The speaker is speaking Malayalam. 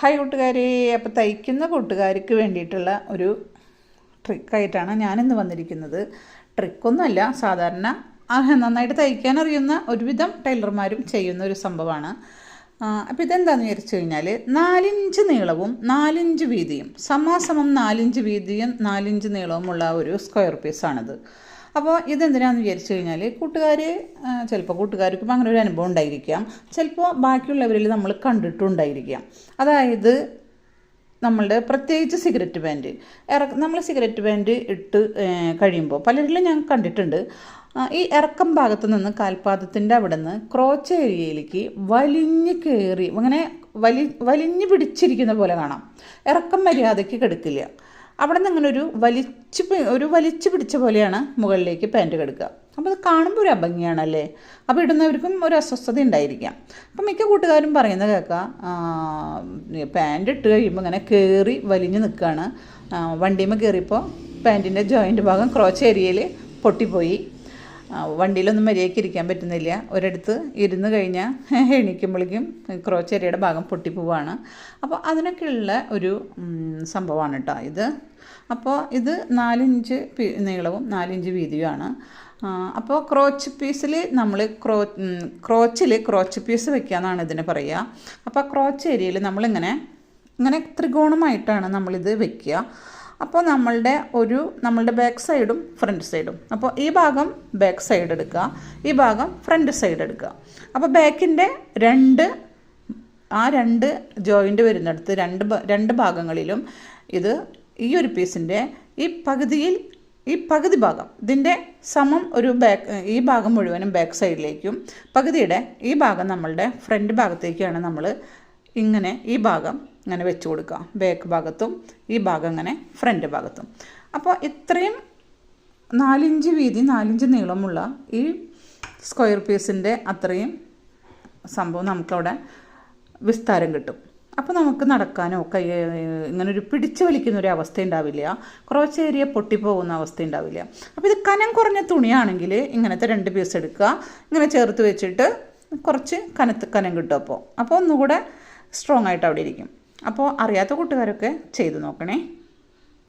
ഹായ് കൂട്ടുകാരെ, അപ്പോൾ തയ്ക്കുന്ന കൂട്ടുകാർക്ക് വേണ്ടിയിട്ടുള്ള ഒരു ട്രിക്കായിട്ടാണ് ഞാനിന്ന് വന്നിരിക്കുന്നത്. ട്രിക്കൊന്നുമല്ല, സാധാരണ നന്നായിട്ട് തയ്ക്കാൻ അറിയുന്ന ഒരുവിധം ടൈലർമാരും ചെയ്യുന്ന ഒരു സംഭവമാണ്. അപ്പോൾ ഇതെന്താണെന്ന് വിചാരിച്ചു കഴിഞ്ഞാൽ 4 ഇഞ്ച് നീളവും 4 ഇഞ്ച് വീതിയും സമാസമം 4 ഇഞ്ച് വീതിയും 4 ഇഞ്ച് നീളവുമുള്ള ഒരു സ്ക്വയർ പീസാണിത്. അപ്പോൾ ഇതെന്തിനാണെന്ന് വിചാരിച്ചു കഴിഞ്ഞാൽ ചിലപ്പോൾ കൂട്ടുകാർക്കും അങ്ങനെ ഒരു അനുഭവം ഉണ്ടായിരിക്കാം, ചിലപ്പോൾ ബാക്കിയുള്ളവരിൽ നമ്മൾ കണ്ടിട്ടുണ്ടായിരിക്കാം. അതായത് നമ്മളുടെ പ്രത്യേകിച്ച് സിഗരറ്റ് പാൻറ്റ് നമ്മൾ സിഗരറ്റ് പാൻറ്റ് ഇട്ട് കഴിയുമ്പോൾ പലരിലും ഞാൻ കണ്ടിട്ടുണ്ട്, ഈ ഇറക്കം ഭാഗത്ത് നിന്ന് കാൽപാദത്തിൻ്റെ അവിടെ നിന്ന് ക്രോച്ച് ഏരിയയിലേക്ക് വലിഞ്ഞ് കയറി അങ്ങനെ വലിഞ്ഞ് പിടിച്ചിരിക്കുന്ന പോലെ കാണാം. ഇറക്കം മര്യാദയ്ക്ക് കിടക്കില്ല. അവിടെ നിന്ന് അങ്ങനെ ഒരു വലിച്ചു പിടിച്ച പോലെയാണ് മുകളിലേക്ക് പാൻറ്റ് കിടക്കുക. അപ്പോൾ അത് കാണുമ്പോൾ ഒരു അഭംഗിയാണല്ലേ. അപ്പോൾ ഇടുന്നവർക്കും ഒരു അസ്വസ്ഥത ഉണ്ടായിരിക്കാം. അപ്പം മിക്ക കൂട്ടുകാരും പറയുന്നത് കേൾക്കാം, പാൻറ്റ് ഇട്ട് കഴിയുമ്പോൾ ഇങ്ങനെ കയറി വലിഞ്ഞ് നിൽക്കുകയാണ്. വണ്ടിയുമ്പോൾ കയറിയപ്പോൾ പാൻറ്റിൻ്റെ ജോയിൻ്റ് ഭാഗം ക്രോച്ച് ഏരിയയിൽ പൊട്ടിപ്പോയി, വണ്ടിയിലൊന്നും മര്യാദയ്ക്ക് ഇരിക്കാൻ പറ്റുന്നില്ല, ഒരിടത്ത് ഇരുന്ന് കഴിഞ്ഞാൽ എണീക്കുമ്പോഴേക്കും ക്രോച്ച് ഏരിയയുടെ ഭാഗം പൊട്ടിപ്പോവാണ്. അപ്പോൾ അതിനൊക്കെയുള്ള ഒരു സംഭവമാണ് കേട്ടോ ഇത്. അപ്പോൾ ഇത് 4 ഇഞ്ച് നീളവും 4 ഇഞ്ച് വീതിയുമാണ്. അപ്പോൾ ക്രോച്ച് പീസിൽ നമ്മൾ ക്രോച്ച് പീസ് വെക്കാമെന്നാണ് ഇതിന് പറയുക. അപ്പോൾ ക്രോച്ച് ഏരിയയിൽ നമ്മളിങ്ങനെ ത്രികോണമായിട്ടാണ് നമ്മളിത് വെക്കുക. അപ്പോൾ നമ്മളുടെ ബാക്ക് സൈഡും ഫ്രണ്ട് സൈഡും, അപ്പോൾ ഈ ഭാഗം ബാക്ക് സൈഡ് എടുക്കുക, ഈ ഭാഗം ഫ്രണ്ട് സൈഡ് എടുക്കുക. അപ്പോൾ ബാക്കിൻ്റെ രണ്ട് ജോയിൻ്റ് വരുന്നിടത്ത് രണ്ട് ഭാഗങ്ങളിലും ഈ ഒരു പീസിൻ്റെ ഈ പകുതി ഭാഗം ഇതിൻ്റെ സമം ഈ ഭാഗം മുഴുവനും ബാക്ക് സൈഡിലേക്കും പകുതിയുടെ ഈ ഭാഗം നമ്മളുടെ ഫ്രണ്ട് ഭാഗത്തേക്കാണ് നമ്മൾ ഇങ്ങനെ ഈ ഭാഗം ഇങ്ങനെ വെച്ച് കൊടുക്കുക. ബാക്ക് ഭാഗത്തും ഈ ഭാഗം ഇങ്ങനെ ഫ്രണ്ട് ഭാഗത്തും. അപ്പോൾ ഇത്രയും 4 ഇഞ്ച് വീതി 4 ഇഞ്ച് നീളമുള്ള ഈ സ്ക്വയർ പീസിൻ്റെ അത്രയും സംഭവം നമുക്കവിടെ വിസ്താരം കിട്ടും. അപ്പോൾ നമുക്ക് നടക്കാനോ ഇങ്ങനൊരു പിടിച്ചു വലിക്കുന്ന ഒരു അവസ്ഥ ഉണ്ടാവില്ല, ക്രോച്ച് ഏരിയ പൊട്ടിപ്പോകുന്ന അവസ്ഥ ഉണ്ടാവില്ല. അപ്പോൾ ഇത് കനം കുറഞ്ഞ തുണിയാണെങ്കിൽ ഇങ്ങനത്തെ 2 പീസ് എടുക്കുക, ഇങ്ങനെ ചേർത്ത് വെച്ചിട്ട് കുറച്ച് കനം കിട്ടും. അപ്പോൾ ഒന്നുകൂടെ സ്ട്രോങ് ആയിട്ട് അവിടെ ഇരിക്കും. അപ്പോൾ അറിയാത്ത കൂട്ടുകാരൊക്കെ ചെയ്ത് നോക്കണേ.